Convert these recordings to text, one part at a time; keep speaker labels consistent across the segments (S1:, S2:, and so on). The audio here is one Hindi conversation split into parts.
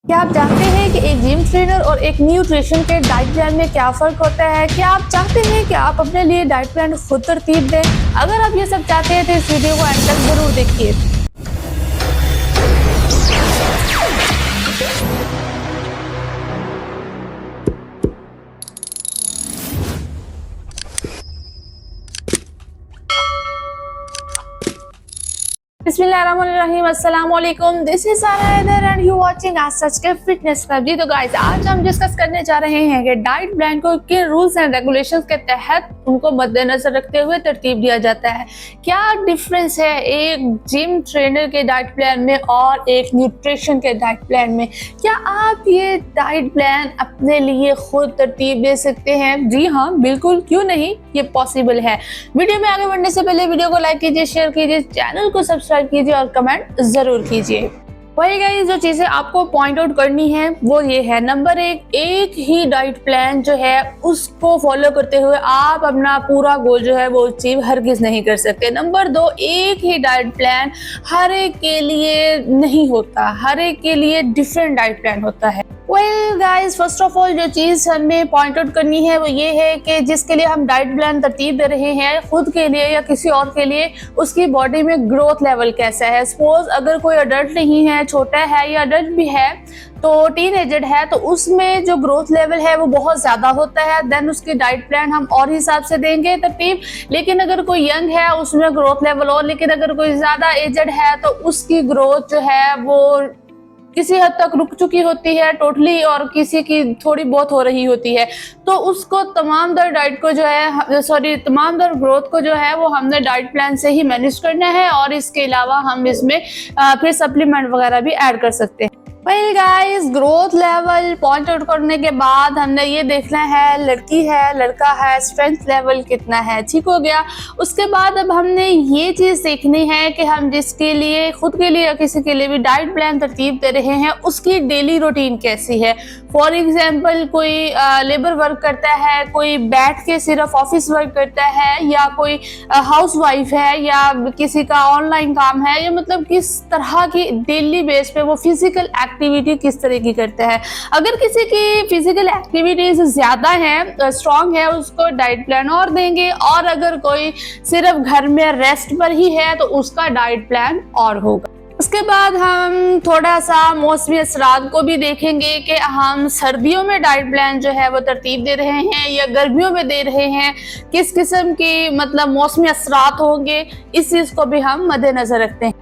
S1: क्या आप जानते हैं कि एक जिम ट्रेनर और एक न्यूट्रिशन के डाइट प्लान में क्या फ़र्क होता है? क्या आप चाहते हैं कि आप अपने लिए डाइट प्लान खुद तरतीब दें? अगर आप ये सब चाहते हैं तो इस वीडियो को एंड तक ज़रूर देखिए। बिस्मिल्लाहिर्रहमानिर्रहीम, अस्सलाम वालेकुम। दिस इज सारा हैदर एंड यू वाचिंग आज सच के फिटनेस क्लब। जी तो गाइस, आज हम डिस्कस करने जा रहे हैं कि डाइट प्लान को किन रूल्स एंड रेगुलेशंस के तहत उनको मद्देनजर रखते हुए तरतीब दिया जाता है। क्या डिफरेंस है एक जिम ट्रेनर के डाइट प्लान में और एक न्यूट्रिशन के डाइट प्लान में? क्या आप ये डाइट प्लान अपने लिए खुद तरतीब दे सकते हैं? जी हाँ, बिल्कुल, क्यों नहीं, ये पॉसिबल है। वीडियो में आगे बढ़ने से पहले वीडियो को लाइक कीजिए, शेयर कीजिए, चैनल को सब्सक्राइब कीजिए और कमेंट जरूर कीजिए। वही गाइस, जो चीजें आपको पॉइंट आउट करनी है वो ये है। नंबर एक ही डाइट प्लान जो है उसको फॉलो करते हुए आप अपना पूरा गोल जो है वो अचीव हरगिज नहीं कर सकते। नंबर दो, एक ही डाइट प्लान हर एक के लिए नहीं होता, हर एक के लिए डिफरेंट डाइट प्लान होता है। Well guys, first of all जो चीज़ हमें पॉइंट आउट करनी है वो ये है कि जिसके लिए हम डाइट प्लान तरतीब दे रहे हैं, खुद के लिए या किसी और के लिए, उसकी बॉडी में ग्रोथ लेवल कैसा है। सपोज अगर कोई अडल्ट नहीं है, छोटा है या अडल्ट भी है, तो टीनेजर है, तो उसमें जो ग्रोथ लेवल है वो बहुत ज़्यादा होता है, देन उसकी डाइट प्लान हम और हिसाब से देंगे तरतीब। लेकिन अगर कोई यंग है उसमें ग्रोथ लेवल और, लेकिन अगर कोई ज़्यादा एजड है तो उसकी ग्रोथ जो है वो किसी हद तक रुक चुकी होती है टोटली, और किसी की थोड़ी बहुत हो रही होती है। तो उसको तमाम दर डाइट को जो है तमाम दर ग्रोथ को जो है वो हमने डाइट प्लान से ही मैनेज करना है, और इसके अलावा हम इसमें फिर सप्लीमेंट वगैरह भी ऐड कर सकते हैं। Well guys, growth level point out करने के बाद हमने ये देखना है लड़की है लड़का है, स्ट्रेंथ लेवल कितना है, ठीक हो गया। उसके बाद अब हमने ये चीज़ देखनी है कि हम जिसके लिए, खुद के लिए या किसी के लिए भी डाइट प्लान तरतीब दे रहे हैं, उसकी डेली रूटीन कैसी है। फॉर एग्जाम्पल, कोई लेबर वर्क करता है, कोई बैठ के सिर्फ ऑफिस वर्क करता है, या कोई हाउस वाइफ है, या किसी का ऑनलाइन काम है, या मतलब किस तरह की डेली बेस पे वो फिजिकल एक्टिविटी किस तरह की करता है। अगर किसी की फिजिकल एक्टिविटीज ज़्यादा है, स्ट्रॉन्ग है, उसको डाइट प्लान और देंगे, और अगर कोई सिर्फ घर में रेस्ट पर ही है तो उसका डाइट प्लान और होगा। उसके बाद हम थोड़ा सा मौसमी असरात को भी देखेंगे कि हम सर्दियों में डाइट प्लान जो है वो तरतीब दे रहे हैं या गर्मियों में दे रहे हैं, किस किस्म की मतलब मौसमी असरात होंगे, इस चीज़ को भी हम मद्देनजर रखते हैं।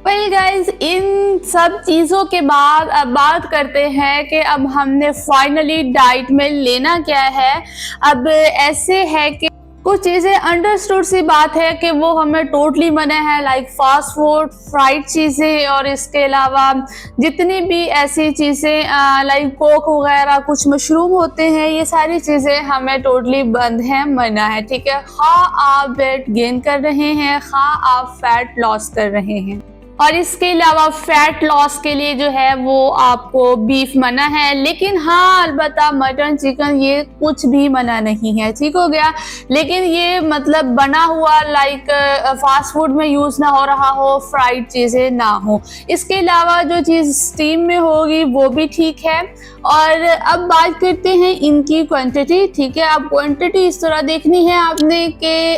S1: वेल गाइस, इन सब चीज़ों के बाद अब बात करते हैं कि अब हमने फाइनली डाइट में लेना क्या है। अब ऐसे है कि कुछ चीज़ें अंडरस्टूड सी बात है कि वो हमें टोटली मना है, लाइक फास्ट फूड, फ्राइड चीज़ें, और इसके अलावा जितनी भी ऐसी चीज़ें लाइक कोक वगैरह, कुछ मशरूम होते हैं, ये सारी चीज़ें हमें टोटली बंद हैं, मना है, ठीक है। खा आप वेट गेन कर रहे हैं, खा आप फैट लॉस कर रहे हैं, और इसके अलावा फैट लॉस के लिए जो है वो आपको बीफ मना है। लेकिन हाँ, अलबत्ता मटन, चिकन, ये कुछ भी मना नहीं है, ठीक हो गया। लेकिन ये मतलब बना हुआ लाइक फास्ट फूड में यूज़ ना हो रहा हो, फ्राइड चीज़ें ना हो। इसके अलावा जो चीज़ स्टीम में होगी वो भी ठीक है। और अब बात करते हैं इनकी क्वांटिटी, ठीक है। अब क्वांटिटी इस तरह देखनी है आपने कि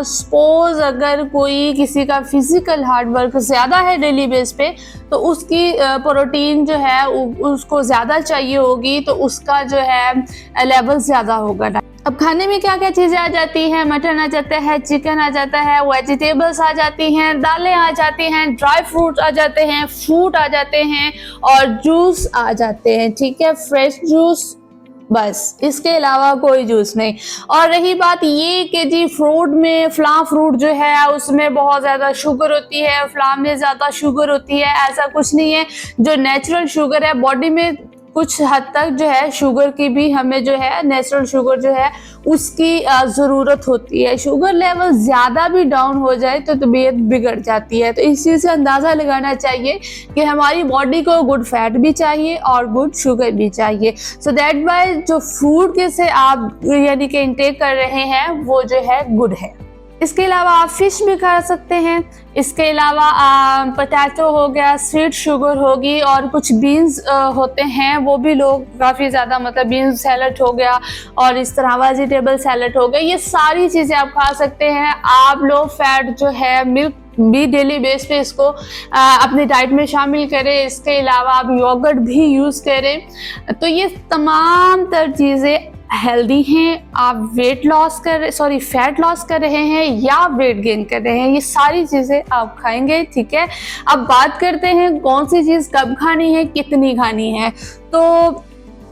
S1: सपोज अगर कोई किसी का फिजिकल हार्ड वर्क ज़्यादा है डेली बेस पे, तो उसकी प्रोटीन जो है उसको ज़्यादा चाहिए होगी, तो उसका जो है लेवल ज़्यादा होगा। अब खाने में क्या क्या चीज़ें आ जाती हैं? मटन आ जाता है, चिकन आ जाता है, वेजिटेबल्स आ जाती हैं, दालें आ जाती हैं, ड्राई फ्रूट आ जाते हैं, फ्रूट आ जाते हैं, और जूस आ जाते हैं, ठीक है, फ्रेश जूस, बस, इसके अलावा कोई जूस नहीं। और रही बात ये कि जी फ्रूट में फलां फ्रूट जो है उसमें बहुत ज़्यादा शुगर होती है, फलां में ज़्यादा शुगर होती है, ऐसा कुछ नहीं है। जो नेचुरल शुगर है बॉडी में, कुछ हद तक जो है शुगर की भी हमें जो है नेचुरल शुगर जो है उसकी ज़रूरत होती है। शुगर लेवल ज़्यादा भी डाउन हो जाए तो तबीयत बिगड़ जाती है। तो इस चीज़ से अंदाज़ा लगाना चाहिए कि हमारी बॉडी को गुड फैट भी चाहिए और गुड शुगर भी चाहिए। सो दैट वाई जो फूड के से आप यानी कि इंटेक कर रहे हैं वो जो है गुड है। इसके अलावा आप फिश भी खा सकते हैं। इसके अलावा पोटैटो हो गया, स्वीट शुगर होगी, और कुछ बीन्स होते हैं वो भी लोग काफ़ी ज़्यादा, मतलब बीन्स सैलड हो गया और इस तरह वेजिटेबल सैलड हो गया, ये सारी चीज़ें आप खा सकते हैं। आप लो फैट जो है, मिल्क भी डेली बेस पे इसको अपनी डाइट में शामिल करें। इसके अलावा आप योगर्ट भी यूज़ करें। तो ये तमाम तर चीज़ें हेल्दी हैं। आप फैट लॉस कर रहे हैं या वेट गेन कर रहे हैं, ये सारी चीज़ें आप खाएंगे, ठीक है। अब बात करते हैं कौन सी चीज़ कब खानी है, कितनी खानी है। तो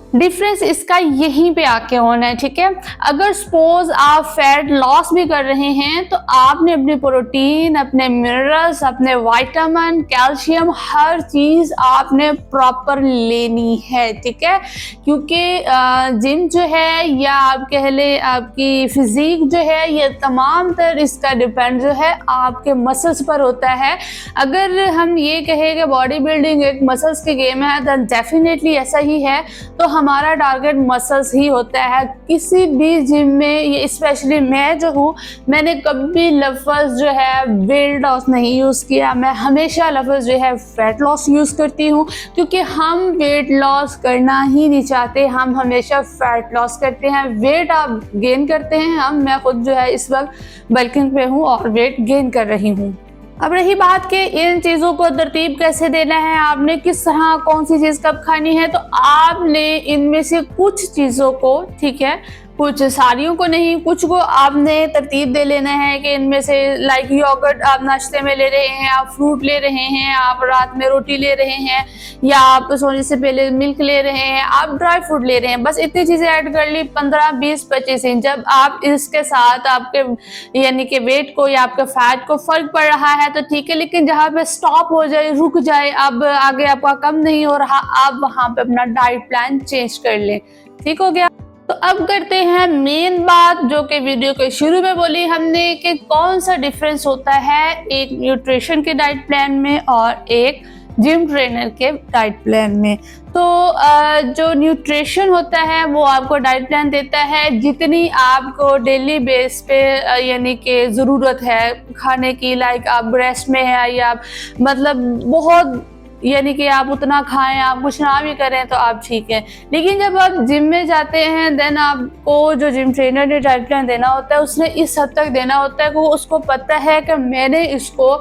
S1: डिफरेंस इसका यहीं पे आके होना है, ठीक है। अगर सपोज आप फैट लॉस भी कर रहे हैं तो आपने अपने प्रोटीन, अपने मिनरल्स, अपने विटामिन, कैल्शियम, हर चीज़ आपने प्रॉपर लेनी है, ठीक है। क्योंकि जिम जो है या आप कह लें आपकी फिजिक जो है, ये तमाम तर इसका डिपेंड जो है आपके मसल्स पर होता है। अगर हम ये कहें कि बॉडी बिल्डिंग एक मसल्स की गेम है, तो डेफिनेटली ऐसा ही है। तो हमारा टारगेट मसल्स ही होता है किसी भी जिम में। ये स्पेशली मैं जो हूँ, मैंने कभी लफ्ज़ जो है वेट लॉस नहीं यूज़ किया, मैं हमेशा लफ्ज़ जो है फैट लॉस यूज़ करती हूँ, क्योंकि हम वेट लॉस करना ही नहीं चाहते, हम हमेशा फैट लॉस करते हैं। वेट आप गेन करते हैं, मैं खुद जो है इस वक्त बल्किंग पे हूँ और वेट गेन कर रही हूँ। अब रही बात कि इन चीज़ों को तरतीब कैसे देना है, आपने किस तरह कौन सी चीज़ कब खानी है, तो आपने इनमें से कुछ चीज़ों को, ठीक है, कुछ सारियों को नहीं, कुछ को आपने तरतीब दे लेना है कि इनमें से लाइक योगर्ट आप नाश्ते में ले रहे हैं, आप फ्रूट ले रहे हैं, आप रात में रोटी ले रहे हैं, या आप सोने से पहले मिल्क ले रहे हैं, आप ड्राई फ्रूट ले रहे हैं। बस इतनी चीज़ें ऐड कर ली, 15, 20, 25 इंच। जब आप इसके साथ आपके यानी कि वेट को या आपके फैट को फ़र्क पड़ रहा है तो ठीक है, लेकिन जहाँ पे स्टॉप हो जाए, रुक जाए, अब आगे आपका कम नहीं हो रहा, आप वहाँ पे अपना डाइट प्लान चेंज कर लें, ठीक हो गया। तो अब करते हैं मेन बात, जो कि वीडियो के शुरू में बोली हमने, कि कौन सा डिफरेंस होता है एक न्यूट्रिशन के डाइट प्लान में और एक जिम ट्रेनर के डाइट प्लान में। तो जो न्यूट्रिशन होता है वो आपको डाइट प्लान देता है जितनी आपको डेली बेस पे यानी कि ज़रूरत है खाने की, लाइक आप ब्रेस्ट में है या आप मतलब बहुत यानी कि आप उतना खाएं, आप कुछ ना भी करें तो आप ठीक है। लेकिन जब आप जिम में जाते हैं देन आपको जो जिम ट्रेनर ने डाइट प्लान देना होता है उसने इस हद तक देना होता है कि वो उसको पता है कि मैंने इसको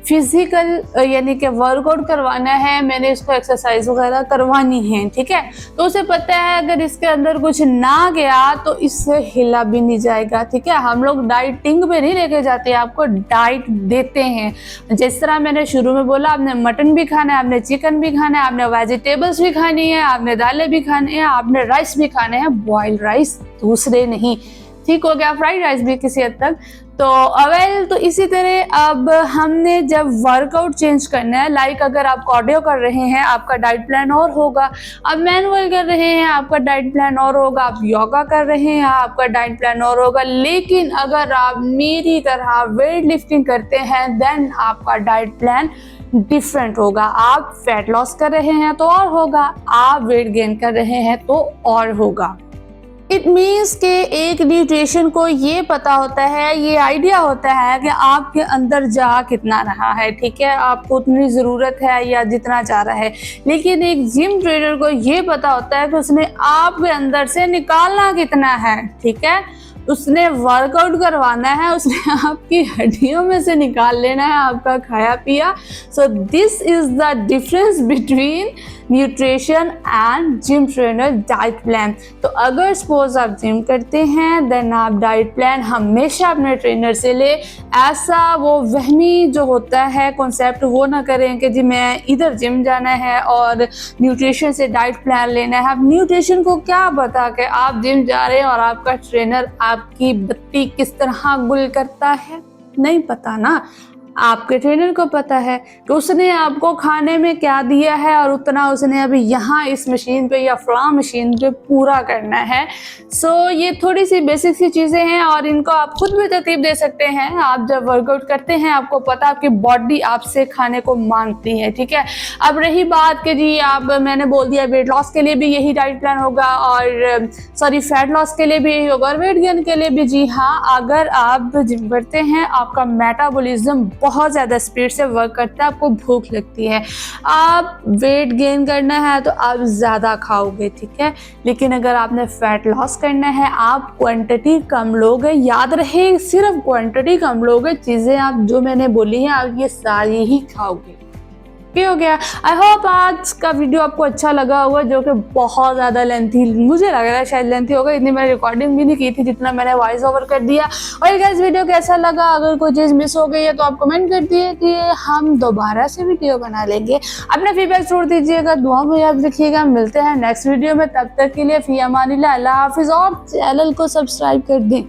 S1: फिजिकल यानी कि वर्कआउट करवाना है, मैंने इसको एक्सरसाइज वगैरह करवानी है, ठीक है। तो उसे पता है अगर इसके अंदर कुछ ना गया तो इससे हिला भी नहीं जाएगा, ठीक है। हम लोग डाइटिंग पे नहीं लेके जाते, आपको डाइट देते हैं। जिस तरह मैंने शुरू में बोला, आपने मटन भी खाना है, आपने चिकन भी खाना है, आपने वेजिटेबल्स भी खानी है, आपने दालें भी खानी है, आपने राइस भी खाने हैं, बॉइल्ड राइस, दूसरे नहीं, ठीक हो गया, फ्राइड राइस भी किसी हद तक। तो इसी तरह अब हमने जब वर्कआउट चेंज करना है, लाइक अगर आप कार्डियो कर रहे हैं आपका डाइट प्लान और होगा, अब मैनुअल कर रहे हैं आपका डाइट प्लान और होगा, आप योगा कर रहे हैं आपका डाइट प्लान और होगा। लेकिन अगर आप मेरी तरह वेट लिफ्टिंग करते हैं देन आपका डाइट प्लान डिफरेंट होगा। आप फैट लॉस कर रहे हैं तो और होगा, आप वेट गेन कर रहे हैं तो और होगा। इट मीन्स के एक न्यूट्रिशन को ये पता होता है, ये आइडिया होता है कि आपके अंदर जा कितना रहा है, ठीक है, आपको उतनी ज़रूरत है या जितना जा रहा है। लेकिन एक जिम ट्रेनर को ये पता होता है कि उसने आपके अंदर से निकालना कितना है, ठीक है। उसने वर्कआउट करवाना है, उसने आपकी हड्डियों में से निकाल लेना है आपका खाया पिया। So this is the difference between nutrition and gym trainer diet plan. तो अगर सपोज आप जिम करते हैं देन आप डाइट प्लान हमेशा अपने ट्रेनर से ले। ऐसा वो वहमी जो होता है कॉन्सेप्ट वो ना करें कि जी मैं इधर जिम जाना है और न्यूट्रिशन से डाइट प्लान लेना है। अब न्यूट्रिशन को क्या पता कि आप जिम जा रहे हैं और आपका ट्रेनर आपकी बत्ती किस तरह गुल करता है, नहीं पता ना। आपके ट्रेनर को पता है कि उसने आपको खाने में क्या दिया है और उतना उसने अभी यहाँ इस मशीन पे या फलां मशीन पे पूरा करना है। सो ये थोड़ी सी बेसिक सी चीज़ें हैं और इनको आप खुद भी तरतीब दे सकते हैं। आप जब वर्कआउट करते हैं आपको पता आपकी बॉडी आपसे खाने को मांगती है, ठीक है। अब रही बात कि जी आप मैंने बोल दिया वेट लॉस के लिए भी यही डाइट प्लान होगा और सॉरी फैट लॉस के लिए भी यही होगा और वेट गेन के लिए भी। जी हाँ, अगर आप जिम करते हैं आपका मेटाबॉलिज्म बहुत ज़्यादा स्पीड से वर्क करता है, आपको भूख लगती है, आप वेट गेन करना है तो आप ज़्यादा खाओगे, ठीक है। लेकिन अगर आपने फैट लॉस करना है आप क्वांटिटी कम लोगे। याद रहे सिर्फ क्वांटिटी कम लोगे, चीज़ें आप जो मैंने बोली हैं आप ये सारी ही खाओगे। ये हो गया। आई होप आज का वीडियो आपको अच्छा लगा होगा, जो कि बहुत ज़्यादा लेंथी मुझे लग रहा है, शायद लेंथी होगा। इतनी मैंने रिकॉर्डिंग भी नहीं की थी जितना मैंने वॉइस ओवर कर दिया। और गाइस वीडियो कैसा लगा, अगर कोई चीज़ मिस हो गई है तो आप कमेंट कर दिए, हम दोबारा से वीडियो बना लेंगे। अपना फीडबैक छोड़ दीजिएगा, दुआ में याद रखिएगा। मिलते हैं नेक्स्ट वीडियो में, तब तक के लिए फी अमानिल्लाह, अल्लाह हाफिज़ और चैनल को सब्सक्राइब कर दें।